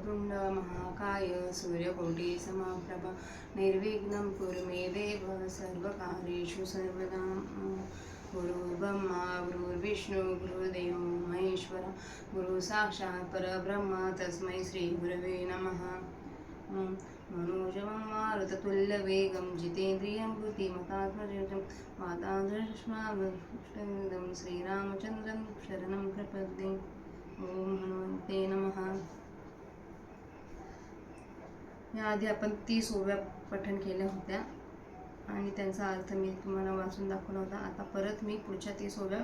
वक्रतुंड महाकाय सूर्यकोटि समप्रभ निर्विघ्नं कुरु मे देव सर्वकार्येषु सर्वदा गुरुर्ब्रह्मा गुरुर्विष्णू गुरुर्देवो महेश्वर गुरु साक्षात् परब्रह्म तस्मै श्री गुरवे नमः मनोजवं मारुततुल्यवेगं जितेन्द्रियं बुद्धिमतात्मजं वातादृष्टावष्टं श्रीरामचन्द्रं शरणं प्रपद्ये ओम हनुमते नमः. याआधी आपण 30 ओव्या पठण केल्या होत्या आणि त्यांचा अर्थ मी तुम्हाला वाचून दाखवला होता. आता परत मी पुढच्या 30 ओव्या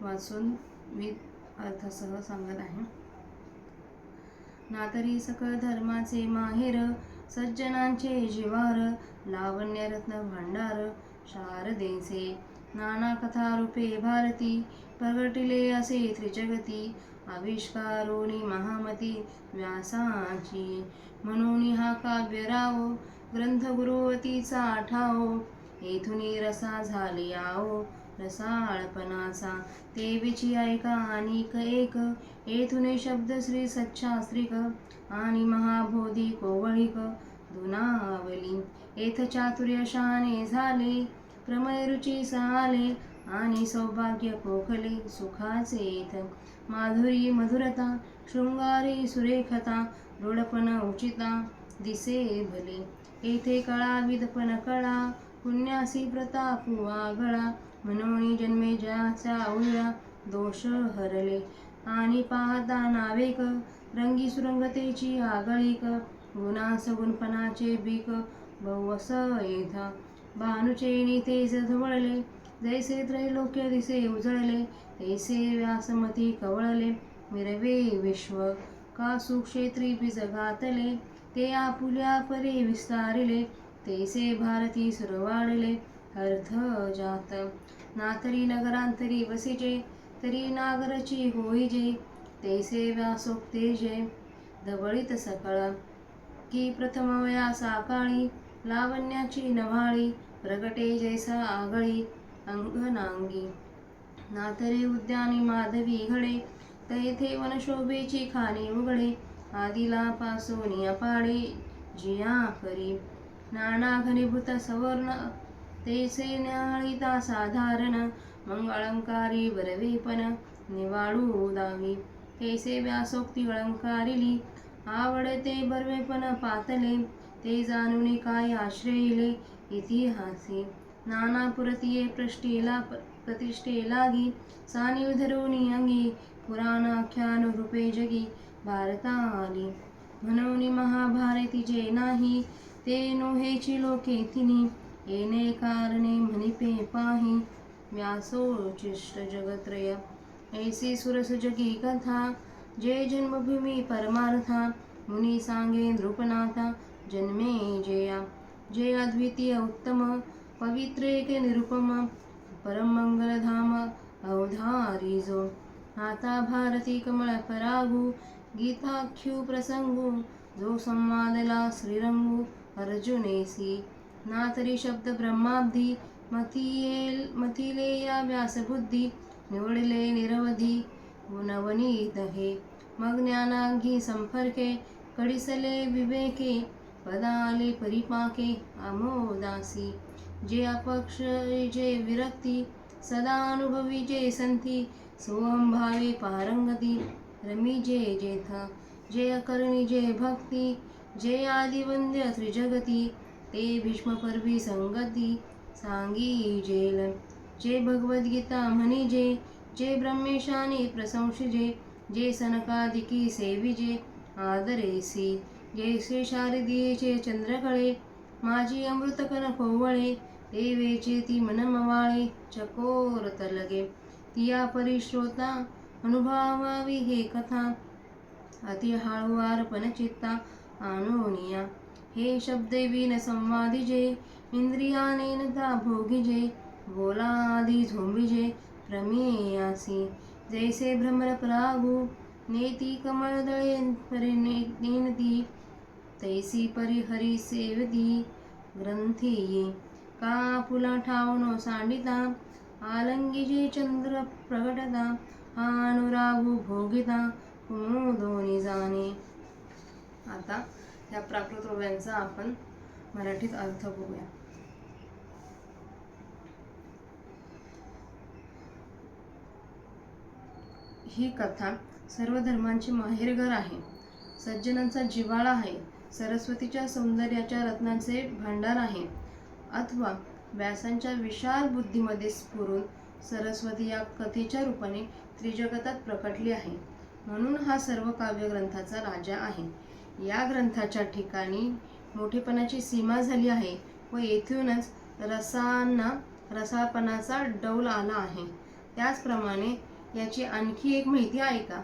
वाचून मी अर्थसह सांगत आहे. नातरी सकळ धर्माचे माहेर सज्जनांचे जिवार लावण्य रत्न भांडार शारदेचे नाना कथा रूपे भारती प्रगटिले असे त्रिजगती आविष्कारोनी महामती व्यासाची म्हणून हा काव्यराव ग्रंथ गुरुवतीचा ठाओ येथुनी रसा झाली आओ रसाळपणाचा ते विची ऐका अनिक एक येथुने शब्द श्री सच्छास्त्रिक आणि महाबोधी कोवळिक दुनावली येथ चातुर्यशाने झाले प्रमय रुची साले आणि सौभाग्य कोखले सुखाचे येथ माधुरी मधुरता शृंगारी सुरेखता रूढपण उचिता दिसे भले येथे कळा विदपण कळा पुण्यासी प्रताप आगळा म्हणून जन्मे ज्याचा उळा दोष हरले आणि पाहता नावेक रंगी सुरंगतेची आगळीक गुणास गुणपणाचे बीक बहुवस येथा भानुचे तेज धवळले जैसे त्रैलोक्य दिसे उजळले तैसे व्यासमती कवळले मिरवे विश्व का सुक्षेत्री बीज घातले ते आपुल्या परे विस्तारिले तैसे भारती सुरवाडले अर्थ जात नातरी नगरांतरी वसिजे तरी नागरची होईजे तैसे व्यासोक्ते जे धवळीत सकळ की प्रथम व्यासा काळी लावण्याची नव्हाळी प्रगटे जैसा आगळी अंगनांगी नातरे उद्यानी माधवी घडे तैथे वनशोभेची खाणी उघडे आदिला पासून अपाडे जिया करी नाना घनीभूत सवर्ण तैसे न्याळीता साधारण मंगळंकारी बरवेपण निवाळू दावी तैसे व्यासोक्ती अलंकारिली आवडते बरवेपण पातले ते जाणून काय आश्रयिले इतिहासी नाना पुरतिये प्रतिष्ठे लागी सानिव धरुणी अंगी पुराणाख्यान रूपे जगी भारताली म्हणून महाभारती जे नाही ते नोहेची लोके तिनी येणे कारणे म्हणिपे पाही व्यासोचिष्ट जगत्रय ऐसी सुरस जगी कथा जे जन्मभूमी परमार्था मुनी सांगे नृपनाथा जन्मे जया जे अद्वितीय उत्तम पवित्र एक निरुपम परमंगलधाम अवधारी जो आता भारती कमळ परागू गीताख्यू प्रसंगू जो संवादला श्रीरंगू अर्जुनेसी नातरी शब्द ब्रह्माब्धी मथिले या व्यासबुद्धी निवडले निरवधी गुणवनीत हे मग ज्ञानांगी संपर्के कडिसले विवेके पदाले परिपाके आमोदासी जे अपक्ष जे विरक्ती सदा अनुभवी जे संती सोहंभावे पारंगती रमी जे जेथ जे अकर्णी जे भक्ती जे आदिवंद्य त्रिजगती ते भीष्म पर्वी संगती सांगी जेल जे भगवद्गीता म्हणिजे जे ब्रह्मेशाने प्रशंसिजे जे सनकादिकी सेविजे आदरेसी जैसे शारदीचे चंद्रकळे माझी अमृतकन कोवळे ते वेचे ती मनमवाळे चकोर तलगे तिया परिश्रोता अनुभवावी हे कथा अति हळुवारपण चित्ता आणोनिया हे शब्दे विन संवादिजे इंद्रियाने नदा भोगिजे बोला आधी झोंबिजे प्रमेयासी जैसे भ्रमर परागू नेती कमळ दळे परे नेनती तैसी परिहरी सेवती ग्रंथी का पुला ठावनो सांडिता आलंगी चंद्र प्रगटता अनुरागू भोगिता कुमुदोनी जाणे आता ह्या प्राकृत ओव्यांचा आपण मराठीत अर्थ बघूया. ही कथा सर्व धर्मांची माहेरघर आहे. सज्जनांचा जिव्हाळा आहे. सरस्वतीच्या सौंदर्याच्या रत्नांचे भांडार आहे. अथवा व्यासांच्या विशाल बुद्धीमध्ये स्फुरून सरस्वती या कथेच्या रूपाने त्रिजगतात प्रकटली आहे. म्हणून हा सर्व काव्यग्रंथाचा राजा आहे. या ग्रंथाच्या ठिकाणी मोठेपणाची सीमा झाली आहे व येथूनच रसाळपणाचा डौल आला आहे. त्याचप्रमाणे याची आणखी एक माहिती ऐका.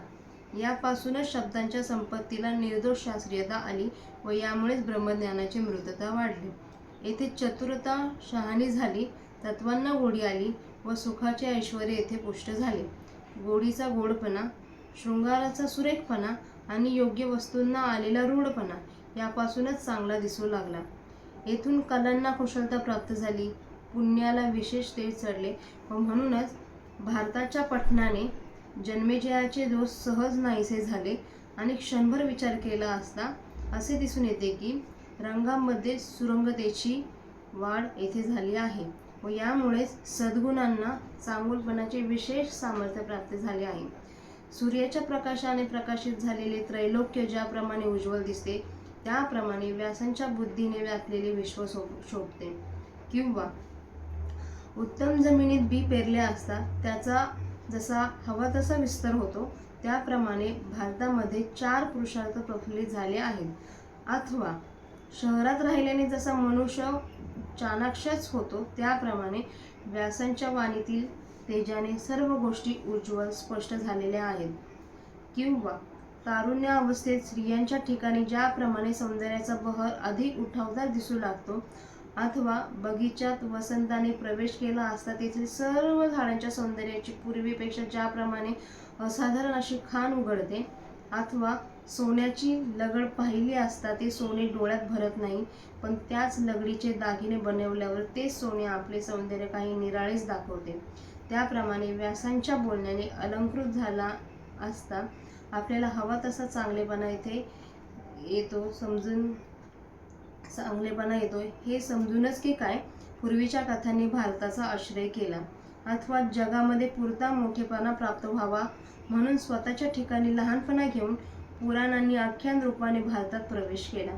यापासूनच शब्दांच्या संपत्तीला निर्दोष शास्त्रीयता आली व यामुळेच ब्रह्मज्ञानाची मृतता वाढली. येथे चतुरता शहाणी झाली, तत्वांना गोडी आली व सुखाचे ऐश्वर येथे पुष्ट झाले. गोडीचा गोडपणा, शृंगाराचा सुरेखपणा आणि योग्य वस्तूंना आलेला रूढपणा यापासूनच चांगला दिसू लागला. येथून कलांना कुशलता प्राप्त झाली, पुण्याला विशेष तेज चढले व म्हणूनच भारताच्या पठणाने जन्मेजयाचे दोष सहज नाहीसे झाले. आणि क्षणभर विचार केला असता असे दिसून येते की रंगांमध्ये सुरंगतेची वाढ येथे झाली आहे व यामुळेच सद्गुणांना चांगुलपणाचे विशेष सामर्थ्य प्राप्त झाले आहे. सूर्याच्या प्रकाशाने प्रकाशित झालेले त्रैलोक्य ज्याप्रमाणे उज्ज्वल दिसते त्याप्रमाणे व्यासांच्या बुद्धीने व्यापलेले विश्व शोभते. किंवा उत्तम जमिनीत बी पेरले असता त्याचा जसा हवा तसा विस्तार होतो त्याप्रमाणे भारतामध्ये 4 पुरुषार्थ प्रफुल्लित झाले आहेत. अथवा शहरात राहिल्याने जसा मनुष्य चाणाक्षच होतो त्याप्रमाणे व्यासांच्या वाणीतील तेजाने सर्व गोष्टी उज्ज्वल स्पष्ट झालेल्या आहेत. किंवा तारुण्यावस्थेत स्त्रियांच्या ठिकाणी ज्याप्रमाणे सौंदर्याचा बहर अधिक उठावदार दिसू लागतो, अथवा बगीच्यात वसंताने प्रवेश केला असता तेथील सर्व झाडांच्या सौंदर्याची पूर्वीपेक्षा ज्याप्रमाणे असाधारण अशी खाण उघडते, अथवा सोन्याची लगड पाहिली असता ते सोने डोळ्यात भरत नाही, पण त्याच लगडीचे दागिने बनवल्यावर तेच सोने आपले सौंदर्य काही निराळेच दाखवते, त्याप्रमाणे व्यासांच्या बोलण्याने अलंकृत झाला असता आपल्याला हवा तसा चांगलेपणा येतो. हे समजूनच की काय पूर्वीच्या कथांनी भारताचा आश्रय केला, अथवा जगामध्ये पुरता मोठेपणा प्राप्त व्हावा म्हणून स्वतःच्या ठिकाणी लहानपणा घेऊन पुराणांनी आख्यान रूपाने भारतात प्रवेश केला.